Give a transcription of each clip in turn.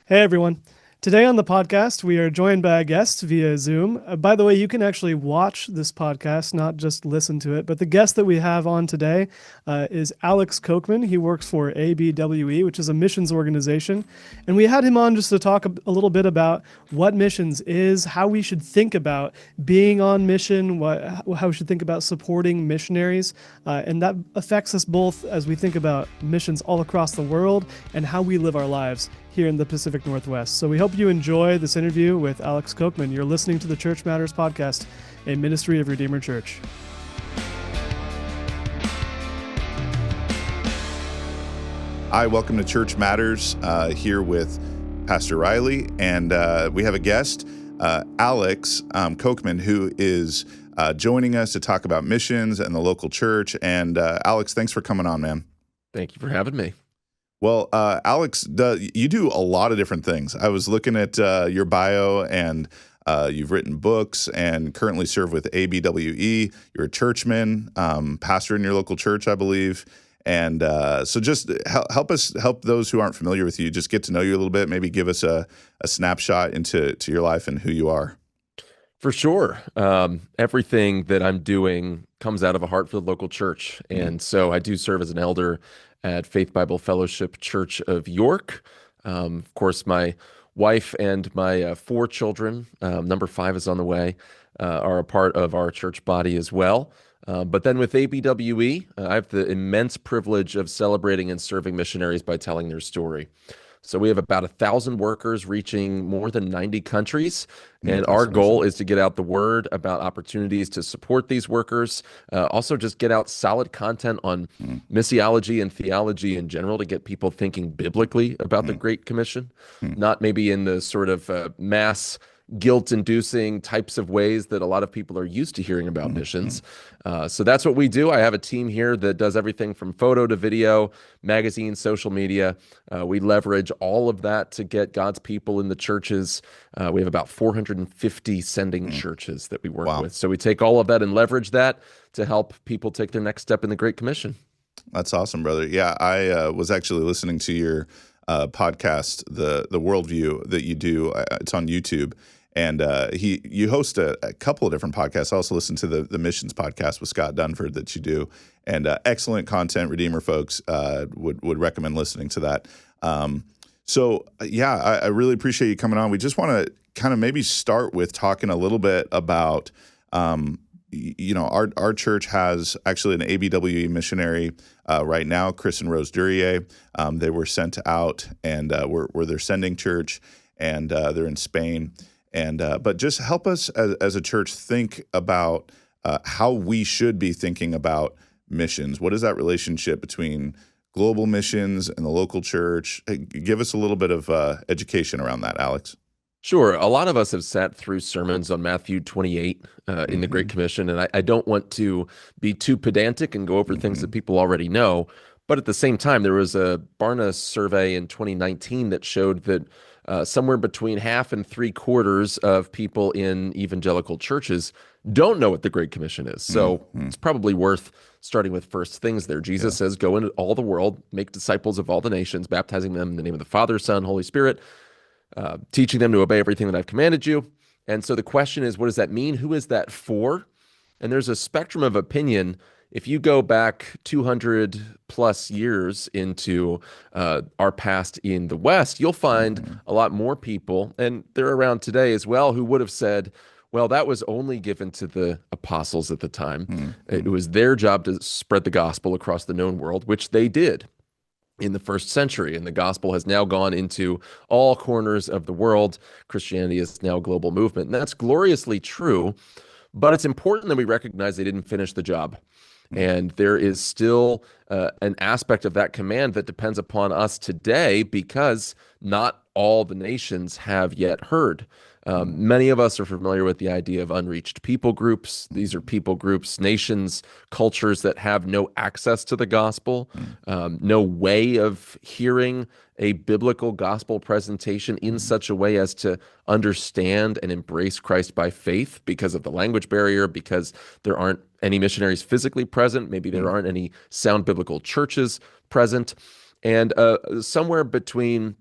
Hey everyone. Today on the podcast, we are joined by a guest via Zoom. By the way, you can actually watch this podcast, not just listen to it. But the guest that we have on today is Alex Kocman. He works for ABWE, which is a missions organization. And we had him on just to talk a little bit about what missions is, how we should think about being on mission, how we should think about supporting missionaries. And that affects us both as we think about missions all across the world and how we live our lives here in the Pacific Northwest. So we hope you enjoy this interview with Alex Kocman. You're listening to the Church Matters podcast, a ministry of Redeemer Church. Hi, welcome to Church Matters, here with Pastor Riley, and we have a guest, Alex Kocman, who is joining us to talk about missions and the local church. And Alex, thanks for coming on, man. Thank you for having me. Well, Alex, you do a lot of different things. I was looking at your bio, and you've written books and currently serve with ABWE. You're a churchman, pastor in your local church, I believe. And so just help those who aren't familiar with you, just get to know you a little bit, maybe give us a snapshot into your life and who you are. For sure. Everything that I'm doing comes out of a heart for the local church. And so I do serve as an elder at Faith Bible Fellowship Church of York. Of course, my wife and my 4 children, number 5 is on the way, are a part of our church body as well. But then with ABWE, I have the immense privilege of celebrating and serving missionaries by telling their story. So we have about 1,000 workers reaching more than 90 countries, and our goal is to get out the word about opportunities to support these workers. Also just get out solid content on missiology and theology in general to get people thinking biblically about the Great Commission, not maybe in the sort of mass guilt-inducing types of ways that a lot of people are used to hearing about missions. So that's what we do. I have a team here that does everything from photo to video, magazine, social media. We leverage all of that to get God's people in the churches. We have about 450 sending churches that we work with. So we take all of that and leverage that to help people take their next step in the Great Commission. That's awesome, brother. Yeah, I was actually listening to your podcast, the Worldview that you do. It's on YouTube. And you host a couple of different podcasts. I also listen to the Missions podcast with Scott Dunford that you do, and excellent content. Redeemer folks would recommend listening to that. I really appreciate you coming on. We just want to kind of maybe start with talking a little bit about, our church has actually an ABWE missionary right now, Chris and Rose Duryea. They were sent out, and we're their sending church, and they're in Spain. And but just help us as a church think about how we should be thinking about missions. What is that relationship between global missions and the local church? Give us a little bit of education around that, Alex. Sure. A lot of us have sat through sermons on Matthew 28 in the Great Commission, and I don't want to be too pedantic and go over things that people already know. But at the same time, there was a Barna survey in 2019 that showed that somewhere between half and 3/4 of people in evangelical churches don't know what the Great Commission is. So it's probably worth starting with first things there. Jesus says, go into all the world, make disciples of all the nations, baptizing them in the name of the Father, Son, Holy Spirit, teaching them to obey everything that I've commanded you. And so the question is, what does that mean? Who is that for? And there's a spectrum of opinion. If you go back 200 plus years into our past in the West, you'll find a lot more people, and they're around today as well, who would have said, well, that was only given to the apostles at the time. It was their job to spread the gospel across the known world, which they did in the first century. And the gospel has now gone into all corners of the world. Christianity is now a global movement. And that's gloriously true. But it's important that we recognize they didn't finish the job. And there is still an aspect of that command that depends upon us today, because not all the nations have yet heard. Many of us are familiar with the idea of unreached people groups. These are people groups, nations, cultures that have no access to the gospel, no way of hearing a biblical gospel presentation in such a way as to understand and embrace Christ by faith because of the language barrier, because there aren't any missionaries physically present. Maybe there aren't any sound biblical churches present. And somewhere between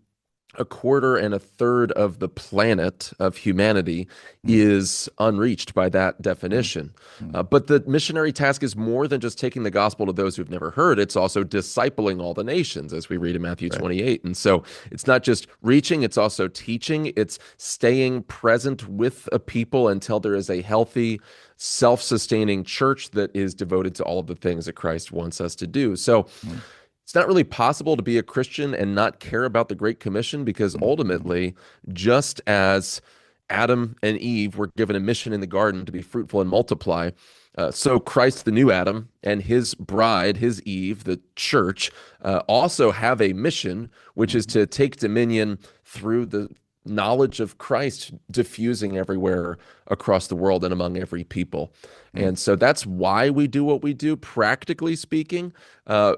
a quarter and a third of the planet of humanity Mm, is unreached by that mm, definition. mm. But the missionary task is more than just taking the gospel to those who've never heard. It's also discipling all the nations, as we read in Matthew Right. 28. And so it's not just reaching, it's also teaching. It's staying present with a people until there is a healthy, self-sustaining church that is devoted to all of the things that Christ wants us to do. So Mm, it's not really possible to be a Christian and not care about the Great Commission because mm, mm, ultimately, just as Adam and Eve were given a mission in the garden to be fruitful and multiply, so Christ, the new Adam, and his bride, his Eve, the church, also have a mission, which is mm, to take dominion through the knowledge of Christ diffusing everywhere across the world and among every people. mm, And so that's why we do what we do, practically speaking.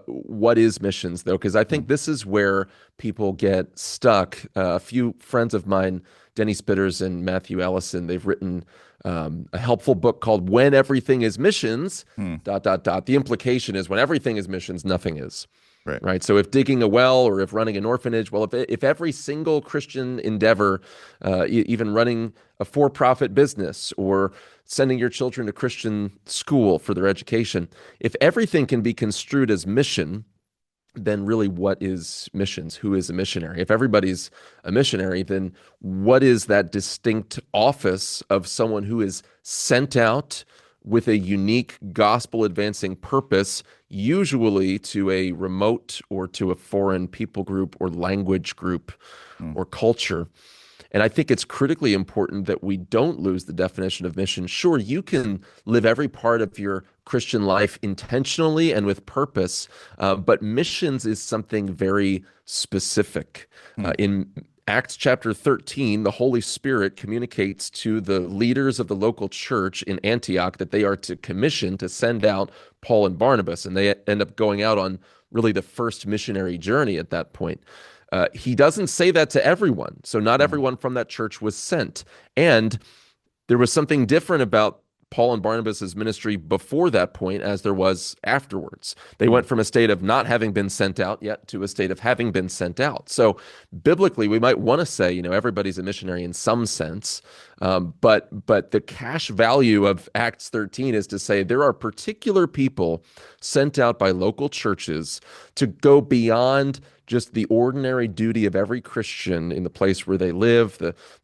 What is missions, though? Because I think mm, this is where people get stuck. A few friends of mine, Denny Spitters and Matthew Ellison, they've written a helpful book called When Everything is Missions, mm. dot, dot, dot. The implication is when everything is missions, nothing is. Right. Right. So if digging a well or if running an orphanage, well, if every single Christian endeavor, even running a for-profit business or sending your children to Christian school for their education, if everything can be construed as mission, then really what is missions? Who is a missionary? If everybody's a missionary, then what is that distinct office of someone who is sent out with a unique gospel advancing purpose, usually to a remote or to a foreign people group or language group Mm, or culture? And I think it's critically important that we don't lose the definition of mission. Sure, you can live every part of your Christian life intentionally and with purpose, but missions is something very specific. mm, In Acts chapter 13, the Holy Spirit communicates to the leaders of the local church in Antioch that they are to commission to send out Paul and Barnabas, and they end up going out on really the first missionary journey at that point. He doesn't say that to everyone. So not mm, everyone from that church was sent. And there was something different about Paul and Barnabas's ministry before that point as there was afterwards. They mm, went from a state of not having been sent out yet to a state of having been sent out. So biblically, we might want to say, everybody's a missionary in some sense, but the cash value of Acts 13 is to say there are particular people sent out by local churches to go beyond just the ordinary duty of every Christian in the place where they live,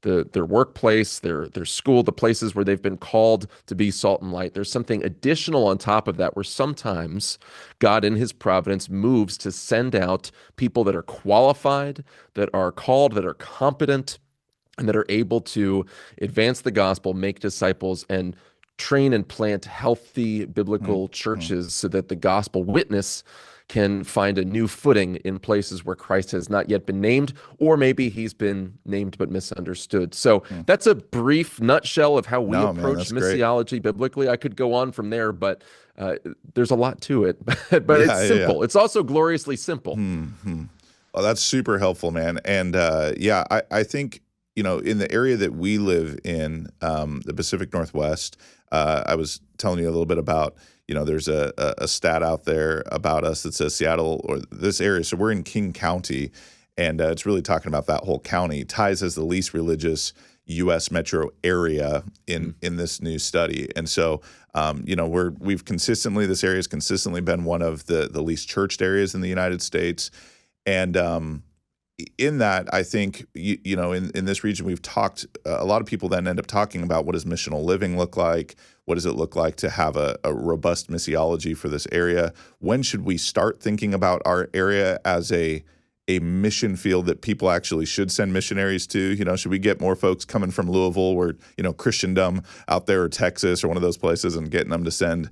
their workplace, their school, the places where they've been called to be salt and light. There's something additional on top of that where sometimes God in his providence moves to send out people that are qualified, that are called, that are competent, and that are able to advance the gospel, make disciples, and train and plant healthy mm, biblical mm. churches so that the gospel witness can find a new footing in places where Christ has not yet been named, or maybe he's been named but misunderstood. So Mm. that's a brief nutshell of how we No, man, approach that's great. missiology biblically. I could go on from there, but there's a lot to it. But it's Yeah, yeah, yeah. simple. It's also gloriously simple. Hmm. Well, that's super helpful, man. And yeah, I think, in the area that we live in, the Pacific Northwest, I was telling you a little bit about, there's a stat out there about us that says Seattle or this area. So we're in King County, and it's really talking about that whole county. Ties as the least religious U.S. metro area in this new study. And so, this area has consistently been one of the least churched areas in the United States. And in that, I think, in this region, we've talked, a lot of people then end up talking about what does missional living look like? What does it look like to have a robust missiology for this area? When should we start thinking about our area as a mission field that people actually should send missionaries to? Should we get more folks coming from Louisville or, Christendom out there, or Texas or one of those places, and getting them to send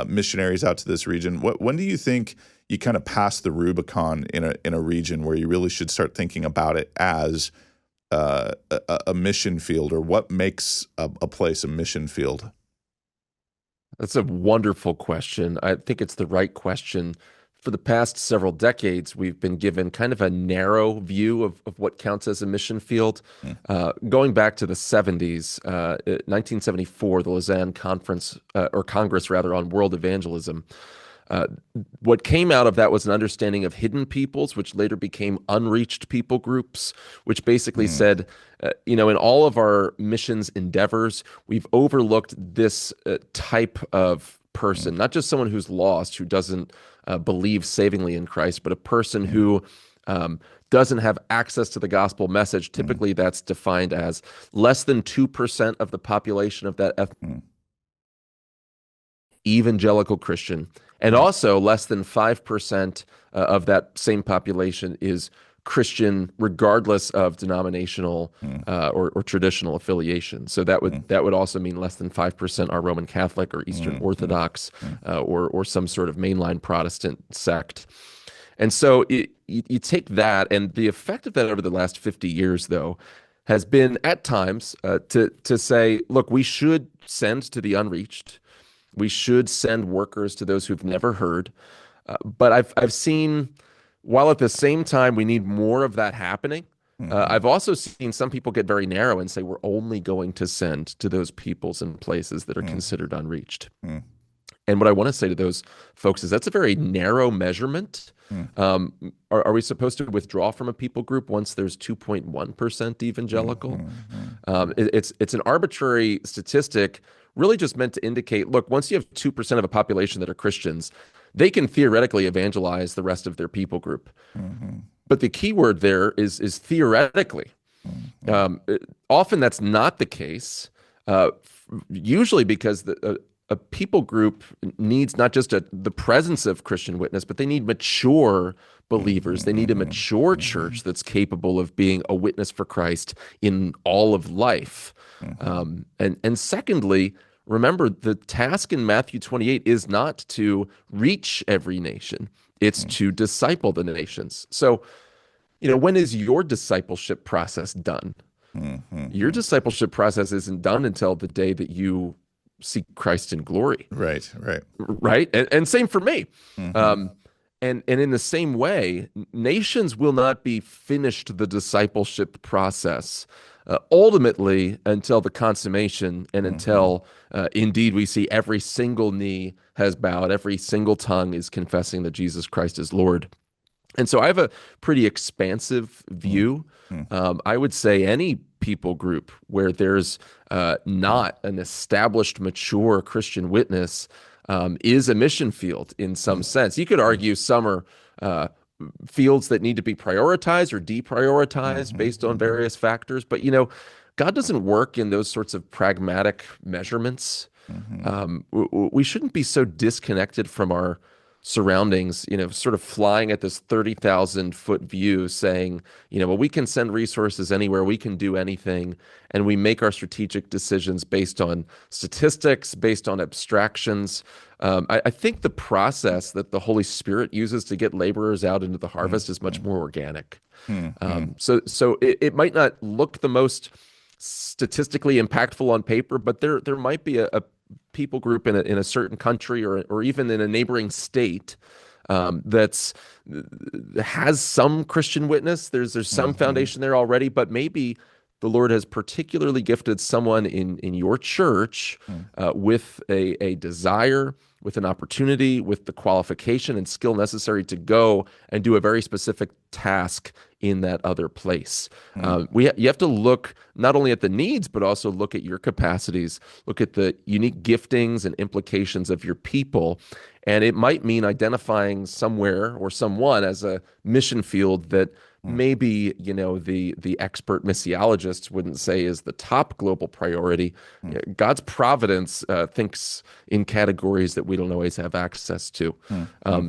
missionaries out to this region? When do you think you kind of pass the Rubicon in a region where you really should start thinking about it as a mission field, or what makes a place a mission field? That's a wonderful question. I think it's the right question. For the past several decades, we've been given kind of a narrow view of what counts as a mission field. Mm, Going back to the 70s, 1974, the Lausanne Conference, or Congress rather, on world evangelism, Uh, what came out of that was an understanding of hidden peoples, which later became unreached people groups, which basically said, in all of our missions endeavors, we've overlooked this type of person, not just someone who's lost, who doesn't believe savingly in Christ, but a person who doesn't have access to the gospel message. Typically, that's defined as less than 2% of the population of that evangelical Christian, and also less than 5% of that same population is Christian, regardless of denominational or traditional affiliation. So that would also mean less than 5% are Roman Catholic or Eastern Orthodox or some sort of mainline Protestant sect. And so you take that, and the effect of that over the last 50 years, though, has been at times to say, look, we should send to the unreached. We should send workers to those who've never heard. But I've seen, while at the same time we need more of that happening, I've also seen some people get very narrow and say we're only going to send to those peoples and places that are considered unreached. And what I want to say to those folks is that's a very narrow measurement. Are we supposed to withdraw from a people group once there's 2.1% evangelical? It's an arbitrary statistic, really just meant to indicate, look, once you have 2% of a population that are Christians, they can theoretically evangelize the rest of their people group. But the key word there is theoretically. Often that's not the case, usually because a people group needs not just the presence of Christian witness, but they need mature believers. They need a mature church that's capable of being a witness for Christ in all of life. And secondly, remember, the task in Matthew 28 is not to reach every nation. It's to disciple the nations. So, when is your discipleship process done? Your discipleship process isn't done until the day that you see Christ in glory. Right. And same for me. And in the same way, nations will not be finished the discipleship process ultimately until the consummation and until indeed we see every single knee has bowed, every single tongue is confessing that Jesus Christ is Lord. And so I have a pretty expansive view. I would say any people group where there's not an established, mature Christian witness is a mission field in some sense. You could argue some are fields that need to be prioritized or deprioritized based on various factors. But, God doesn't work in those sorts of pragmatic measurements. We shouldn't be so disconnected from our surroundings, sort of flying at this 30,000-foot view saying, well, we can send resources anywhere, we can do anything, and we make our strategic decisions based on statistics, based on abstractions. I think the process that the Holy Spirit uses to get laborers out into the harvest is much more organic. So it might not look the most statistically impactful on paper, but there might be a people group in a certain country or even in a neighboring state that has some Christian witness. There's some foundation there already, but maybe the Lord has particularly gifted someone in your church with a desire, with an opportunity, with the qualification and skill necessary to go and do a very specific task in that other place. You have to look not only at the needs, but also look at your capacities, look at the unique giftings and implications of your people. And it might mean identifying somewhere or someone as a mission field that maybe, the expert missiologists wouldn't say is the top global priority. God's providence thinks in categories that we don't always have access to.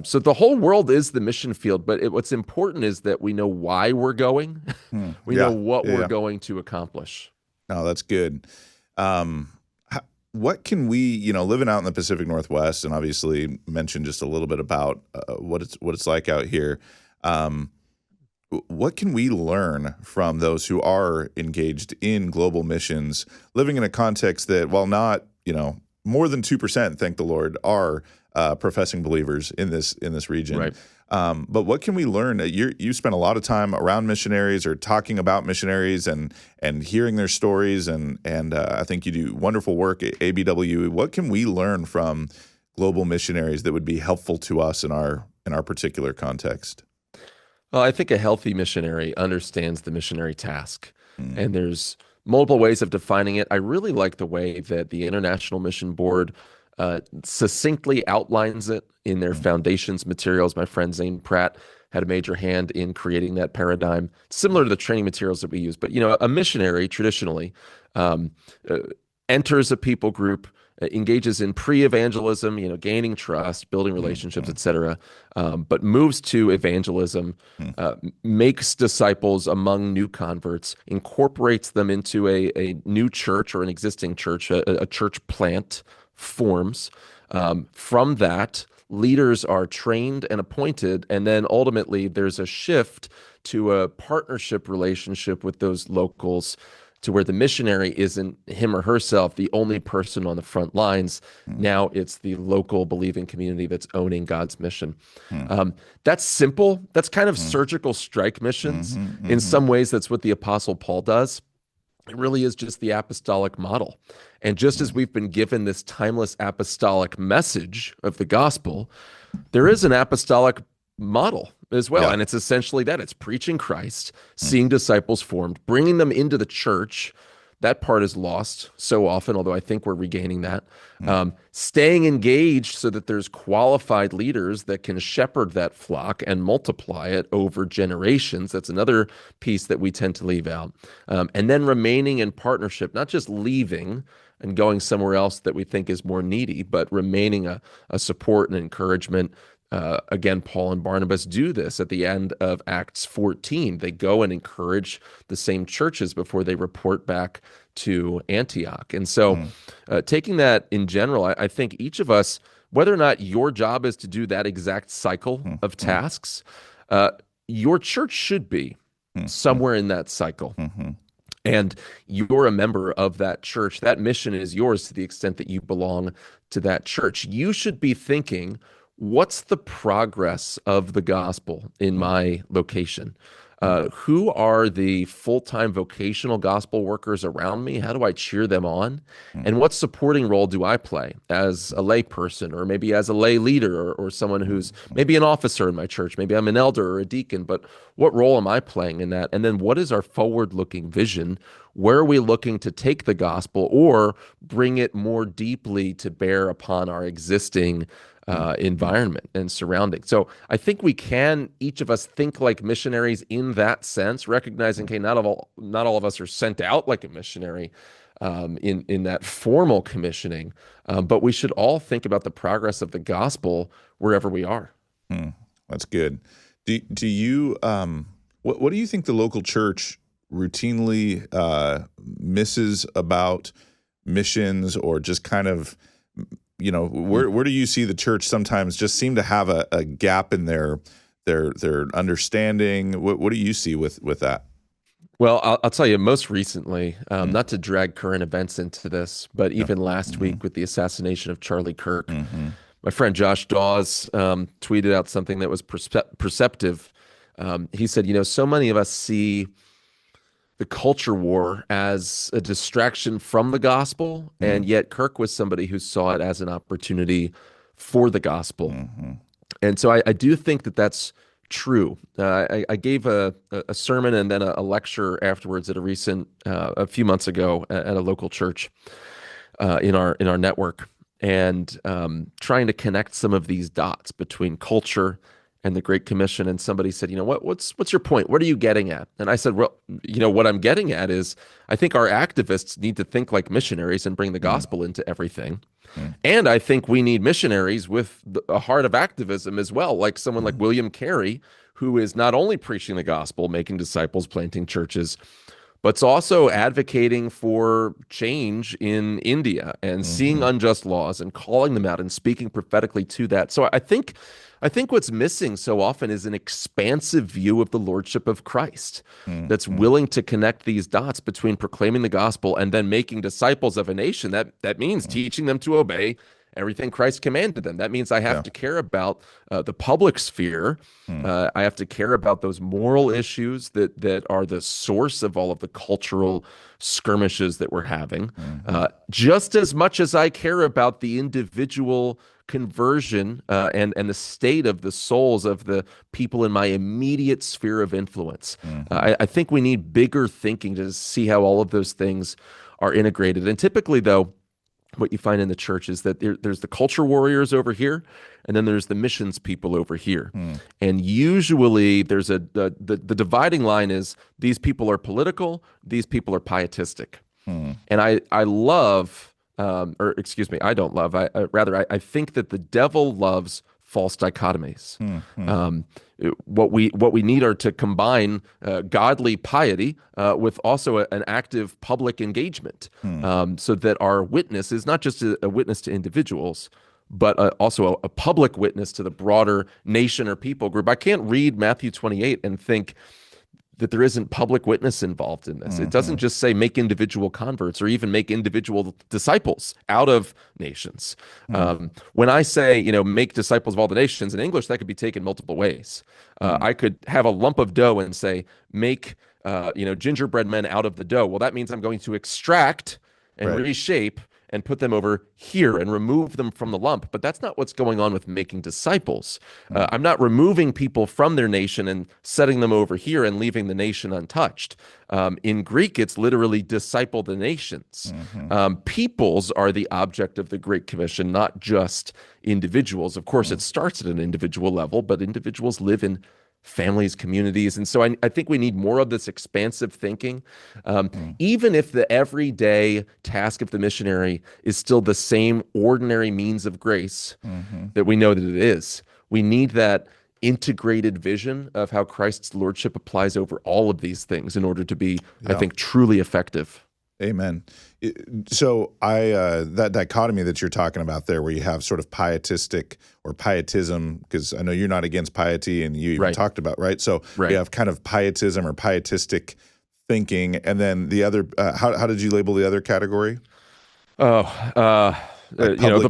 So the whole world is the mission field, but what's important is that we know why we're going. We know what we're going to accomplish. No, that's good. What can we, living out in the Pacific Northwest, and obviously mentioned just a little bit about what it's like out here. What can we learn from those who are engaged in global missions, living in a context that, while not, more than 2%, thank the Lord, are professing believers in this region. Right. But what can we learn? You spend a lot of time around missionaries or talking about missionaries and hearing their stories, and I think you do wonderful work at ABWE. What can we learn from global missionaries that would be helpful to us in our particular context? Well, I think a healthy missionary understands the missionary task, Mm, and there's multiple ways of defining it. I really like the way that the International Mission Board succinctly outlines it in their mm, foundations materials. My friend Zane Pratt had a major hand in creating that paradigm, similar to the training materials that we use. But a missionary traditionally um, uh, enters a people group, engages in pre-evangelism, gaining trust, building mm, relationships, mm, etc., but moves to evangelism, mm, makes disciples among new converts, incorporates them into a new church or an existing church, a church plant forms. From that, leaders are trained and appointed, and then ultimately there's a shift to a partnership relationship with those locals to where the missionary isn't him or herself the only person on the front lines. mm, Now it's the local believing community that's owning God's mission. mm, Um, that's simple. That's kind of mm, surgical strike missions. mhm, In mhm, some ways, that's what the Apostle Paul does. It really is just the apostolic model. And just as mm. we've been given this timeless apostolic message of the gospel, there is an apostolic model as well. Yeah. And it's essentially that it's preaching Christ, Mm, seeing disciples formed, bringing them into the church. That part is lost so often, although I think we're regaining that. mm, Staying engaged so that there's qualified leaders that can shepherd that flock and multiply it over generations. That's another piece that we tend to leave out. And then remaining in partnership, not just leaving and going somewhere else that we think is more needy, but remaining a support and encouragement. Again, Paul and Barnabas do this at the end of Acts 14. They go and encourage the same churches before they report back to Antioch. And so, mm, taking that in general, I think each of us, whether or not your job is to do that exact cycle mm, of mm, tasks, uh, your church should be mm, mm, somewhere in that cycle. mhm, And you're a member of that church. That mission is yours to the extent that you belong to that church. You should be thinking, what's the progress of the gospel in mm, my location? mm, Who are the full-time vocational gospel workers around me? How do I cheer them on? mm, And what supporting role do I play as a lay person or maybe as a lay leader or someone who's mm, maybe an officer in my church? Maybe I'm an elder or a deacon, but what role am I playing in that? And then what is our forward-looking vision? Where are we looking to take the gospel or bring it more deeply to bear upon our existing mm, mm, environment and surrounding? So I think we can, each of us, think like missionaries in that sense, recognizing, mm. okay, not all of us are sent out like a missionary in that formal commissioning, but we should all think about the progress of the gospel wherever we are. Hmm, that's good. Do you what do you think the local church routinely misses about missions, or just kind of, where do you see the church sometimes just seem to have a gap in their understanding? What do you see with that? Well, I'll tell you, most recently, Mm, not to drag current events into this, but yeah. even last Mm-hmm. week with the assassination of Charlie Kirk, Mm-hmm. my friend Josh Dawes tweeted out something that was perceptive. He said, so many of us see the culture war as a distraction from the gospel, and Mm, yet Kirk was somebody who saw it as an opportunity for the gospel. mm-hmm. And so I do think that that's true. I gave a sermon and then a lecture afterwards at a few months ago at a local church in our network, and trying to connect some of these dots between culture and the Great Commission. And somebody said, what's your point? What are you getting at? And I said, well, what I'm getting at is I think our activists need to think like missionaries and bring the Mm, gospel into everything. mm, And I think we need missionaries with a heart of activism as well, like someone like mm, William Carey, who is not only preaching the gospel, making disciples, planting churches, but it's also advocating for change in India and seeing mhm, unjust laws and calling them out and speaking prophetically to that. So I think what's missing so often is an expansive view of the lordship of Christ mm, that's mm, willing to connect these dots between proclaiming the gospel and then making disciples of a nation. That means mm. teaching them to obey everything Christ commanded them. That means I have Yeah. to care about the public sphere. Mm, I have to care about those moral issues that are the source of all of the cultural skirmishes that we're having, mhm, just as much as I care about the individual conversion and the state of the souls of the people in my immediate sphere of influence. I think we need bigger thinking to see how all of those things are integrated. And typically, though, what you find in the church is that there's the culture warriors over here, and then there's the missions people over here. And usually there's the dividing line is these people are political, these people are pietistic. And I love, or excuse me, I don't love, I think that the devil loves false dichotomies. What we need are to combine godly piety with also an active public engagement, so that our witness is not just a witness to individuals, but also a public witness to the broader nation or people group. I can't read Matthew 28 and think that there isn't public witness involved in this. It doesn't just say make individual converts or even make individual disciples out of nations. When I say, make disciples of all the nations in English, that could be taken multiple ways. I could have a lump of dough and say, make, gingerbread men out of the dough. Well, that means I'm going to extract and reshape and put them over here and remove them from the lump. But that's not what's going on with making disciples. I'm not removing people from their nation and setting them over here and leaving the nation untouched. In Greek, it's literally disciple the nations. Peoples are the object of the Great Commission, not just individuals. Of course, it starts at an individual level, but individuals live in families, communities. And so I think we need more of this expansive thinking. Even if the everyday task of the missionary is still the same ordinary means of grace that we know that it is, we need that integrated vision of how Christ's lordship applies over all of these things in order to be, I think, truly effective. Amen. So that dichotomy that you're talking about there, where you have sort of pietistic or pietism, because I know you're not against piety, and you even talked about, right? So you have kind of pietism or pietistic thinking, and then the other. How did you label the other category? The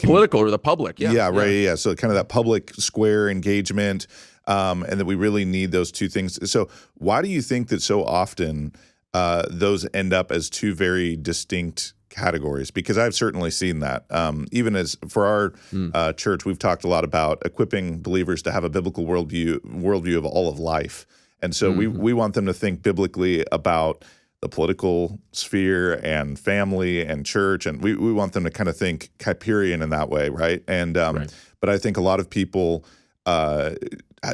political or the public. Yeah. So kind of that public square engagement, and that we really need those two things. So why do you think that so often those end up as two very distinct categories? Because I've certainly seen that. Even as for our church, we've talked a lot about equipping believers to have a biblical worldview of all of life. And so we want them to think biblically about the political sphere and family and church, and we want them to kind of think Kuyperian in that way, right? And but I think a lot of people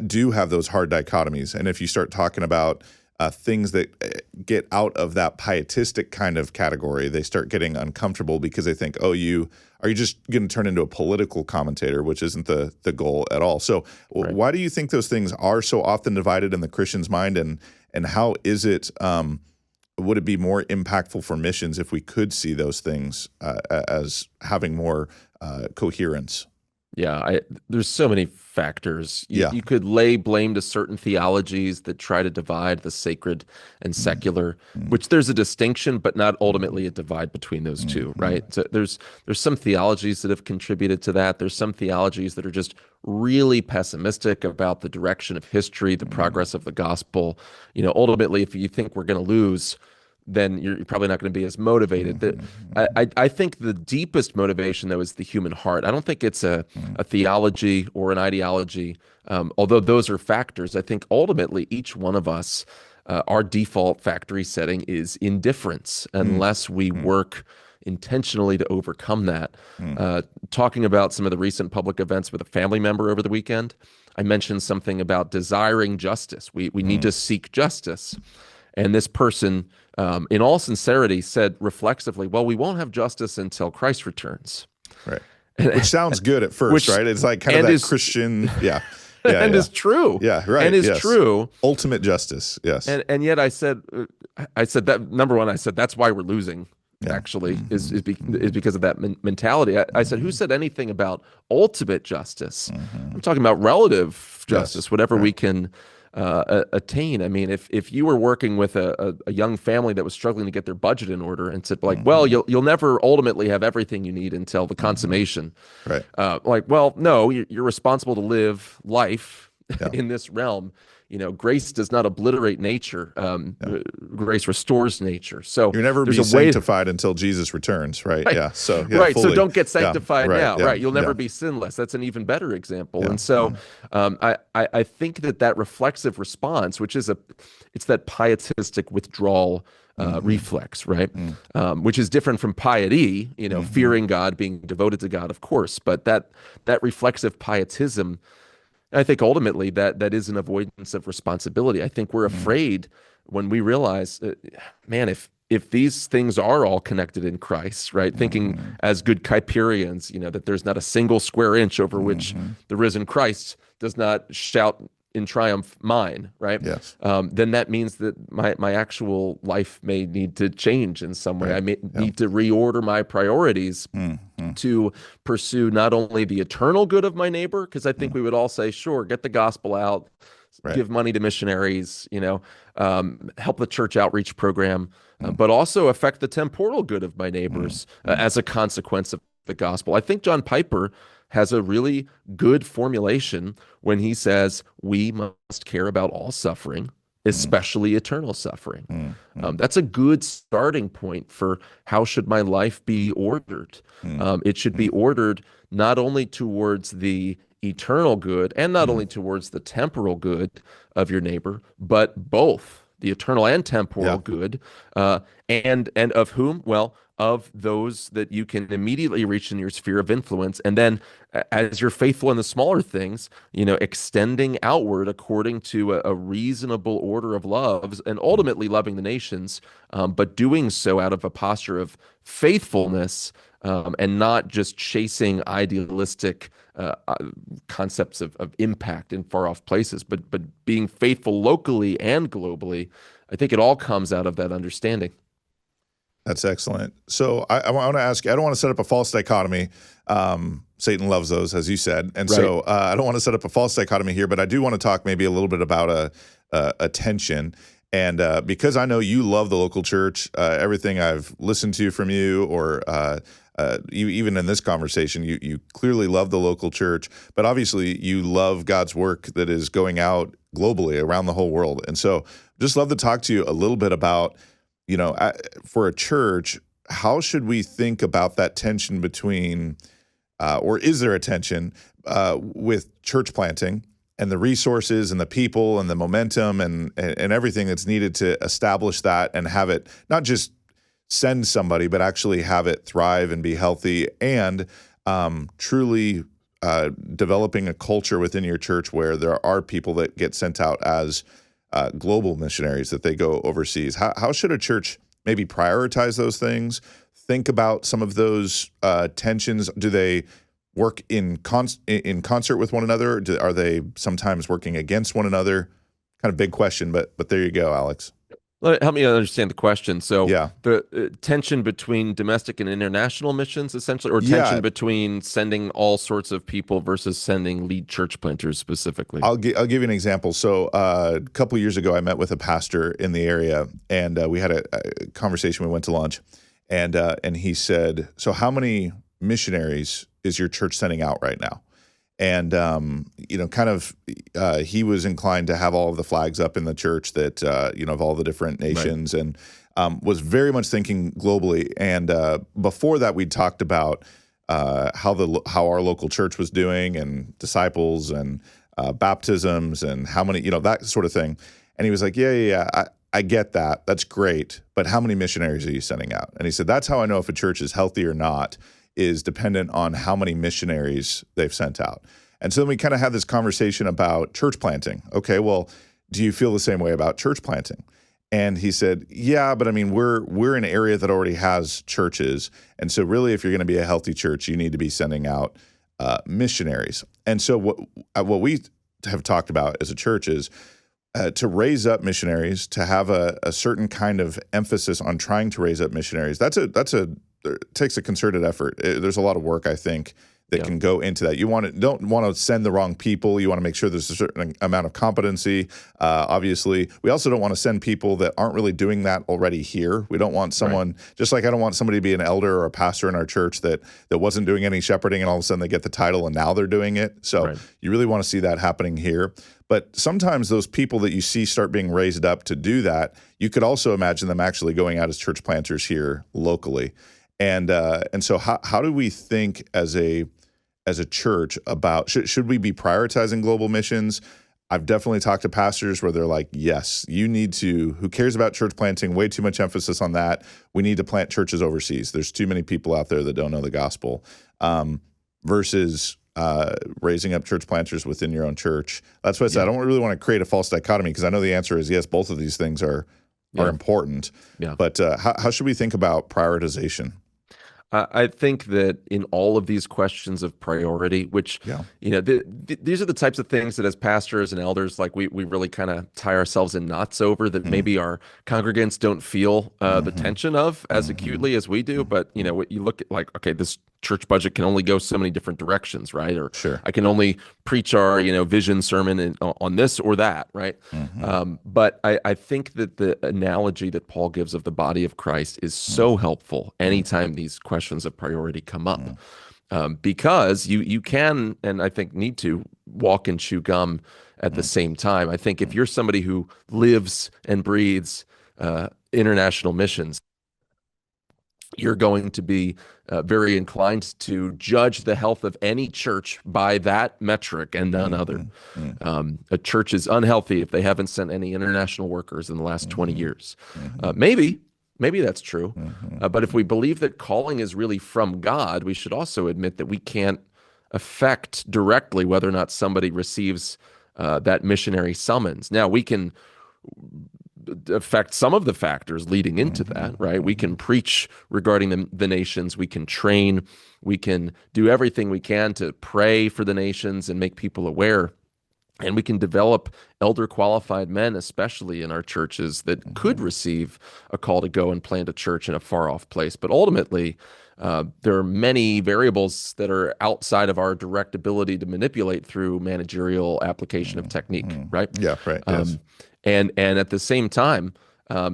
do have those hard dichotomies. And if you start talking about things that get out of that pietistic kind of category, they start getting uncomfortable because they think, are you just going to turn into a political commentator, which isn't the goal at all. So why do you think those things are so often divided in the Christian's mind, and how is it, would it be more impactful for missions if we could see those things as having more coherence? Yeah, there's so many factors. You could lay blame to certain theologies that try to divide the sacred and secular, which there's a distinction, but not ultimately a divide between those two, right? So there's some theologies that have contributed to that. There's some theologies that are just really pessimistic about the direction of history, the progress of the gospel. Ultimately, if you think we're going to lose, then you're probably not going to be as motivated. I think the deepest motivation, though, is the human heart. I don't think it's a theology or an ideology, although those are factors. I think ultimately each one of us, our default factory setting is indifference unless we work intentionally to overcome that. Talking about some of the recent public events with a family member over the weekend, I mentioned something about desiring justice. We need to seek justice. And this person, in all sincerity, said reflexively, well, we won't have justice until Christ returns. Right. Which sounds good at first, right? It's like kind of that Christian, and is true. Yeah, right. And is true. Ultimate justice, yes. And yet I said that, number one, I said, that's why we're losing, actually, is because of that mentality. I said, who said anything about ultimate justice? I'm talking about relative justice, whatever we can attain. I mean, if you were working with a young family that was struggling to get their budget in order and said, like, well, you'll never ultimately have everything you need until the consummation. Right. Well, no, you're responsible to live life in this realm. grace does not obliterate nature. Grace restores nature. So You'll never there's be a way sanctified until Jesus returns, right? Right. Yeah. So Right. So fully. don't get sanctified right, now. yeah, Right. You'll never yeah, be sinless. That's an even better example. yeah, And so I think that reflexive response, it's that pietistic withdrawal reflex, right? Which is different from piety, fearing God, being devoted to God, of course. But that reflexive pietism, I think ultimately that is an avoidance of responsibility. I think we're afraid when we realize, man, if these things are all connected in Christ, right? Thinking as good Kuyperians, that there's not a single square inch over which the risen Christ does not shout in triumph, mine, right? Yes. Then that means that my actual life may need to change in some way. Right. I may need to reorder my priorities to pursue not only the eternal good of my neighbor, because I think we would all say, sure, get the gospel out, Right. give money to missionaries, help the church outreach program, but also affect the temporal good of my neighbors as a consequence of the gospel. I think John Piper has a really good formulation when he says we must care about all suffering, especially eternal suffering. That's a good starting point for how should my life be ordered. It should be ordered not only towards the eternal good and not only towards the temporal good of your neighbor, but both the eternal and temporal good. And of whom? Well, of those that you can immediately reach in your sphere of influence. And then as you're faithful in the smaller things, extending outward according to a reasonable order of loves and ultimately loving the nations, but doing so out of a posture of faithfulness and not just chasing idealistic concepts of impact in far off places, but being faithful locally and globally. I think it all comes out of that understanding. That's excellent. So I want to ask you, I don't want to set up a false dichotomy. Satan loves those, as you said. And so I don't want to set up a false dichotomy here, but I do want to talk maybe a little bit about a tension. And because I know you love the local church, everything I've listened to from you, or even in this conversation, you clearly love the local church, but obviously you love God's work that is going out globally around the whole world. And so just love to talk to you a little bit about, for a church, how should we think about that tension between, or is there a tension with church planting and the resources and the people and the momentum and everything that's needed to establish that and have it not just send somebody, but actually have it thrive and be healthy, and truly developing a culture within your church where there are people that get sent out as global missionaries, that they go overseas. How should a church maybe prioritize those things? Think about some of those tensions. Do they work in concert with one another? Are they sometimes working against one another? Kind of big question, but there you go, Alex. Help me understand the question. So Yeah. the tension between domestic and international missions, essentially, or tension between sending all sorts of people versus sending lead church planters specifically? I'll give you an example. So a couple years ago, I met with a pastor in the area, and we had a conversation. We went to lunch, and he said, "So how many missionaries is your church sending out right now?" And, he was inclined to have all of the flags up in the church that, of all the different nations, and was very much thinking globally. And before that, we talked about how our local church was doing, and disciples and baptisms and how many, that sort of thing. And he was like, yeah, I get that. That's great. But how many missionaries are you sending out? And he said, that's how I know if a church is healthy or not, is dependent on how many missionaries they've sent out. And so then we kind of had this conversation about church planting. Okay, well, do you feel the same way about church planting? And he said, yeah, but I mean, we're an area that already has churches. And so really, if you're going to be a healthy church, you need to be sending out missionaries. And so what we have talked about as a church is to raise up missionaries, to have a certain kind of emphasis on trying to raise up missionaries. It takes a concerted effort. There's a lot of work, I think, that can go into that. Don't want to send the wrong people. You want to make sure there's a certain amount of competency. Obviously, we also don't want to send people that aren't really doing that already here. We don't want someone, just like I don't want somebody to be an elder or a pastor in our church that wasn't doing any shepherding and all of a sudden they get the title and now they're doing it. So you really want to see that happening here. But sometimes those people that you see start being raised up to do that, you could also imagine them actually going out as church planters here locally. And so how do we think as a church about, should we be prioritizing global missions? I've definitely talked to pastors where they're like, yes, you need to, who cares about church planting, way too much emphasis on that. We need to plant churches overseas. There's too many people out there that don't know the gospel, versus raising up church planters within your own church. That's why I said I don't really want to create a false dichotomy, because I know the answer is yes, both of these things are important. Yeah. But how should we think about prioritization? I think that in all of these questions of priority, which, these are the types of things that as pastors and elders, like we really kind of tie ourselves in knots over, that maybe our congregants don't feel the tension of as acutely as we do. But, what you look at, like, okay, this church budget can only go so many different directions, right? Or I can only preach our, vision sermon on this or that, right? But I think that the analogy that Paul gives of the body of Christ is so helpful anytime these questions of priority come up. Because you can, and I think need to, walk and chew gum at the same time. I think if you're somebody who lives and breathes international missions, you're going to be very inclined to judge the health of any church by that metric and none other. A church is unhealthy if they haven't sent any international workers in the last 20 years. Maybe that's true. But if we believe that calling is really from God, we should also admit that we can't affect directly whether or not somebody receives that missionary summons. Now, we can affect some of the factors leading into that, right? We can preach regarding the nations. We can train. We can do everything we can to pray for the nations and make people aware. And we can develop elder qualified men, especially in our churches, that could receive a call to go and plant a church in a far off place. But ultimately, there are many variables that are outside of our direct ability to manipulate through managerial application of technique, right? Yeah, right. Yes. And at the same time,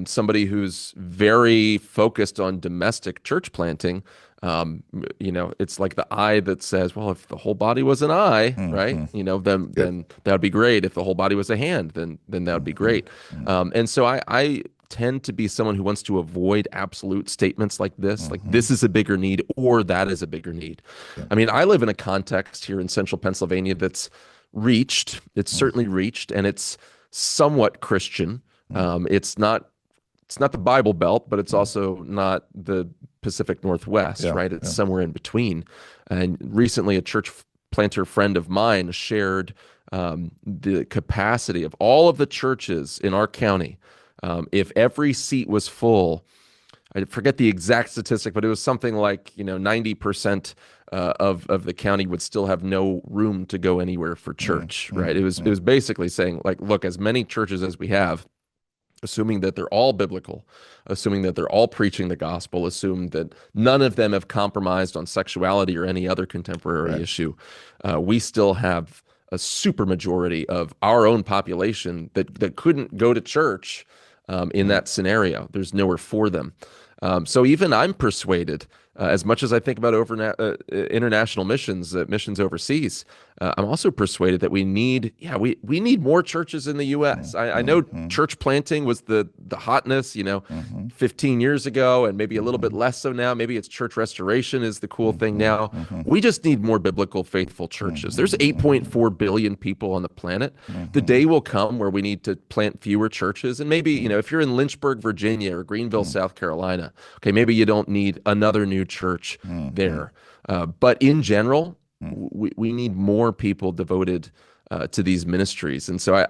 somebody who's very focused on domestic church planting, it's like the eye that says, well, if the whole body was an eye, right? Then that would be great. If the whole body was a hand, then that would be great. And so I tend to be someone who wants to avoid absolute statements like this, like this is a bigger need or that is a bigger need. I mean, I live in a context here in central Pennsylvania that's reached. It's certainly reached, and it's somewhat Christian. It's not the Bible Belt, but it's also not the Pacific Northwest, right? It's somewhere in between. And recently, a church planter friend of mine shared the capacity of all of the churches in our county. If every seat was full, I forget the exact statistic, but it was something like 90% of the county would still have no room to go anywhere for church, right? It was basically saying, like, look, as many churches as we have, assuming that they're all biblical, assuming that they're all preaching the gospel, assume that none of them have compromised on sexuality or any other contemporary issue, we still have a super majority of our own population that couldn't go to church in that scenario. There's nowhere for them. So even I'm persuaded, as much as I think about international missions, missions overseas, I'm also persuaded that we need more churches in the U.S. I know church planting was the hotness, 15 years ago, and maybe a little bit less so now. Maybe it's church restoration is the cool thing now. We just need more biblical, faithful churches. There's 8.4 billion people on the planet. The day will come where we need to plant fewer churches, and maybe if you're in Lynchburg, Virginia, or Greenville, South Carolina, okay, maybe you don't need another new church there. But in general, we need more people devoted to these ministries. And so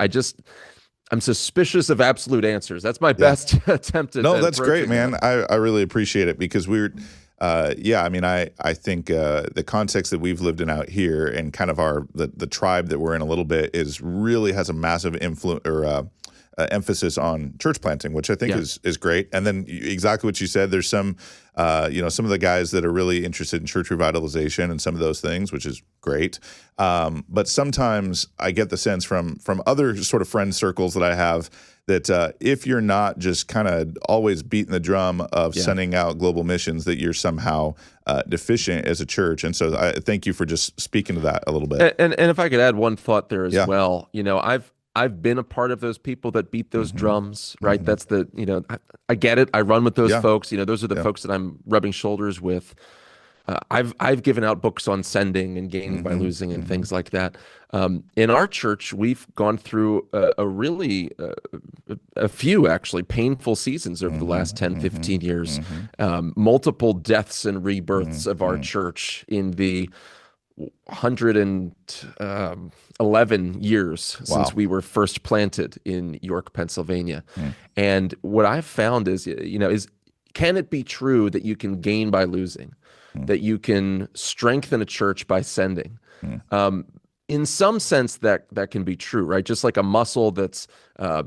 I'm suspicious of absolute answers. That's my best attempt at that's great, man. I really appreciate it, because I think the context that we've lived in out here, and kind of the tribe that we're in a little bit, really has a massive influence or emphasis on church planting, which I think Yeah. is great. And then exactly what you said, there's some some of the guys that are really interested in church revitalization and some of those things, which is great. But sometimes I get the sense from other sort of friend circles that I have that if you're not just kind of always beating the drum of sending out global missions, that you're somehow deficient as a church. And so I thank you for just speaking to that a little bit. And if I could add one thought there as well, I've been a part of those people that beat those drums, right? That's I get it. I run with those folks. Those are the folks that I'm rubbing shoulders with. I've given out books on sending and gaining by losing and things like that. In our church, we've gone through a few actually painful seasons over the last 10, 15 years. Multiple deaths and rebirths of our church in the 111 years since we were first planted in York, Pennsylvania. And what I've found is, can it be true that you can gain by losing, that you can strengthen a church by sending? In some sense, that can be true, right? Just like a muscle that's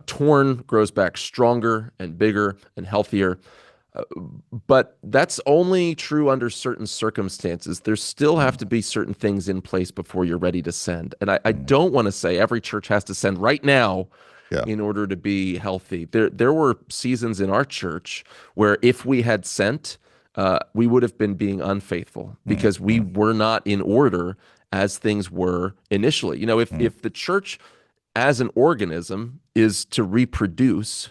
torn grows back stronger and bigger and healthier. But that's only true under certain circumstances. There still have to be certain things in place before you're ready to send. And I don't want to say every church has to send right now in order to be healthy. There were seasons in our church where if we had sent, we would have been being unfaithful because we were not in order as things were initially. If the church as an organism is to reproduce,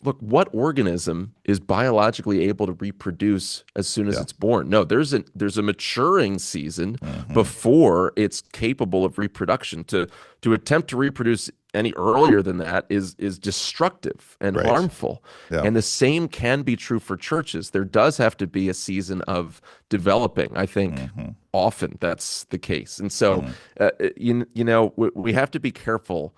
look, what organism is biologically able to reproduce as soon as it's born? No, there's a maturing season before it's capable of reproduction. To attempt to reproduce any earlier than that is destructive and harmful. And the same can be true for churches. There does have to be a season of developing. I think often that's the case. And so, we have to be careful.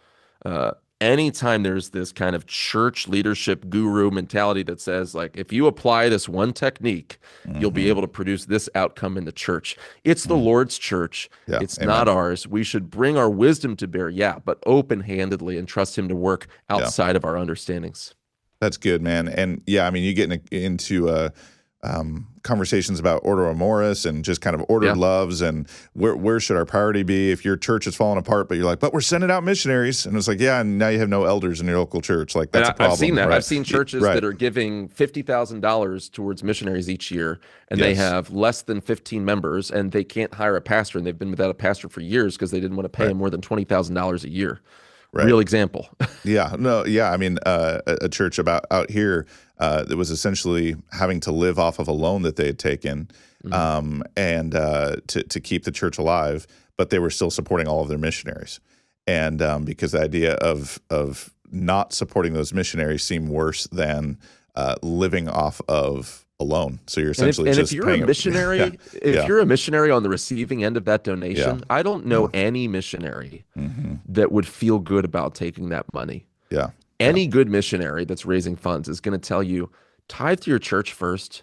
Anytime there's this kind of church leadership guru mentality that says, like, if you apply this one technique, you'll be able to produce this outcome in the church. It's the Lord's church. It's not ours. We should bring our wisdom to bear, but open-handedly and trust him to work outside of our understandings. That's good, man. And you get into conversations about order amoris and just kind of ordered loves and where should our priority be if your church is falling apart, but you're like, but we're sending out missionaries. And it's like, and now you have no elders in your local church. Like, that's a problem. I've seen that. Right? I've seen churches that are giving $50,000 towards missionaries each year, and they have less than 15 members, and they can't hire a pastor, and they've been without a pastor for years because they didn't want to pay him more than $20,000 a year. Real example. I mean, a church out here that was essentially having to live off of a loan that they had taken, and to keep the church alive, but they were still supporting all of their missionaries, and because the idea of not supporting those missionaries seemed worse than living off of a loan. So you're essentially if you're a missionary, you're a missionary on the receiving end of that donation, I don't know any missionary that would feel good about taking that money. Any good missionary that's raising funds is going to tell you, tithe to your church first,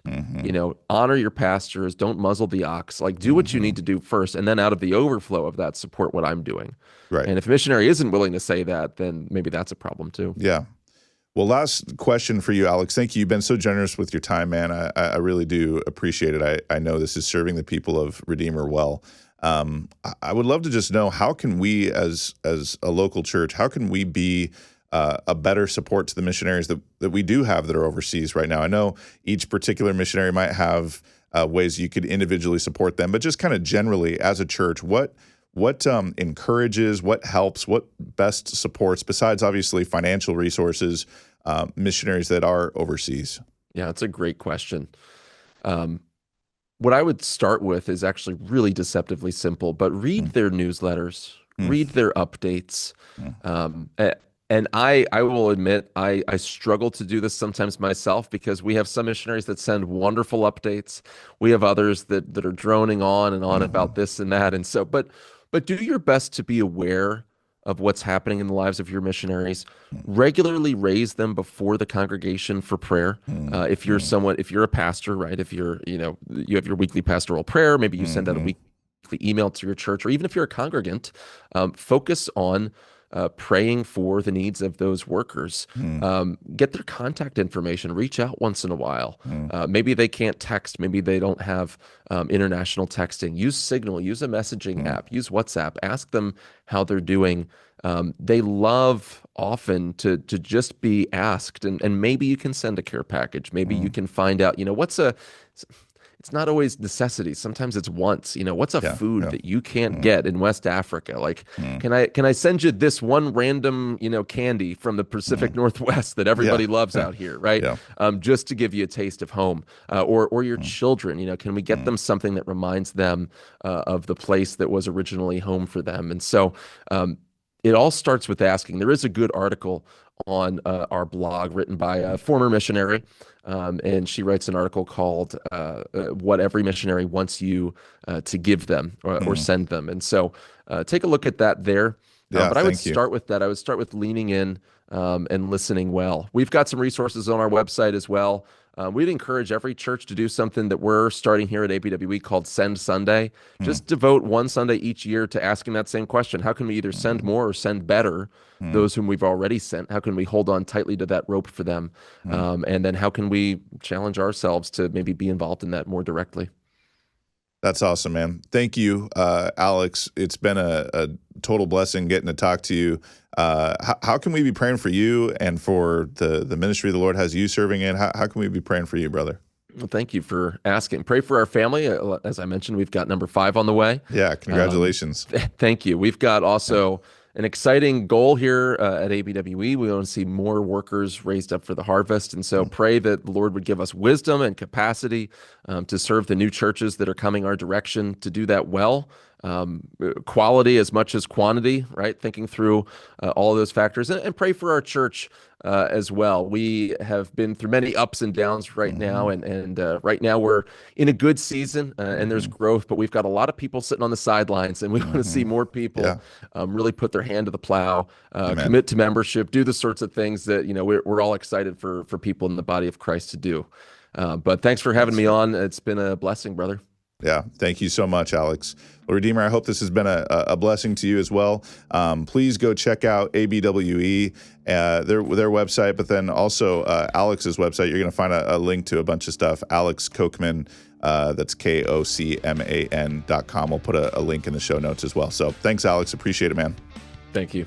honor your pastors, don't muzzle the ox, like do what you need to do first, and then out of the overflow of that, support what I'm doing. And if a missionary isn't willing to say that, then maybe that's a problem too. Well, last question for you, Alex. Thank you. You've been so generous with your time, man. I really do appreciate it. I know this is serving the people of Redeemer well. I would love to just know, how can we as a local church, how can we be a better support to the missionaries that we do have that are overseas right now? I know each particular missionary might have ways you could individually support them, but just kind of generally as a church, what encourages, what helps, what best supports, besides obviously financial resources, missionaries that are overseas? Yeah, that's a great question. What I would start with is actually really deceptively simple, but read their newsletters, read their updates. And I will admit, I struggle to do this sometimes myself, because we have some missionaries that send wonderful updates. We have others that are droning on and on about this and that. And so, but do your best to be aware of what's happening in the lives of your missionaries. Regularly raise them before the congregation for prayer. If you're a pastor, right? If you have your weekly pastoral prayer, maybe you send out a weekly email to your church, or even if you're a congregant, focus on praying for the needs of those workers. Get their contact information, reach out once in a while. Maybe they can't text, maybe they don't have international texting. Use Signal, use a messaging app, use WhatsApp, ask them how they're doing. They love often to just be asked, and maybe you can send a care package. Maybe you can find out, it's not always necessities. Sometimes it's wants. What's a food that you can't get in West Africa? Like, can I send you this one random, candy from the Pacific Northwest that everybody loves out here, right? Just to give you a taste of home, or your children. Can we get them something that reminds them of the place that was originally home for them? And so, it all starts with asking. There is a good article on our blog written by a former missionary, and she writes an article called What Every Missionary Wants You to Give Them or Send Them. And so take a look at that there. But I would start with that. I would start with leaning in and listening well. We've got some resources on our website as well. We'd encourage every church to do something that we're starting here at ABWE called Send Sunday. Just devote one Sunday each year to asking that same question. How can we either send more or send better those whom we've already sent? How can we hold on tightly to that rope for them? And then how can we challenge ourselves to maybe be involved in that more directly? That's awesome, man. Thank you, Alex. It's been a total blessing getting to talk to you. How can we be praying for you and for the ministry the Lord has you serving in? How can we be praying for you, brother? Well, thank you for asking. Pray for our family. As I mentioned, we've got number 5 on the way. Yeah, congratulations. Thank you. We've got also an exciting goal here at ABWE. We want to see more workers raised up for the harvest. And so pray that the Lord would give us wisdom and capacity to serve the new churches that are coming our direction, to do that well. Quality as much as quantity, right? Thinking through all of those factors, and pray for our church as well. We have been through many ups and downs right now, and right now we're in a good season, and there's growth, but we've got a lot of people sitting on the sidelines, and we want to see more people really put their hand to the plow, commit to membership, do the sorts of things that we're all excited for people in the body of Christ to do. But thanks for having me on. It's been a blessing, brother. Yeah, thank you so much, Alex. Well, Redeemer, I hope this has been a blessing to you as well. Please go check out ABWE, their website, but then also Alex's website. You're going to find a link to a bunch of stuff. Alex Kocman, that's KOCMAN.com. We'll put a link in the show notes as well. So thanks, Alex. Appreciate it, man. Thank you.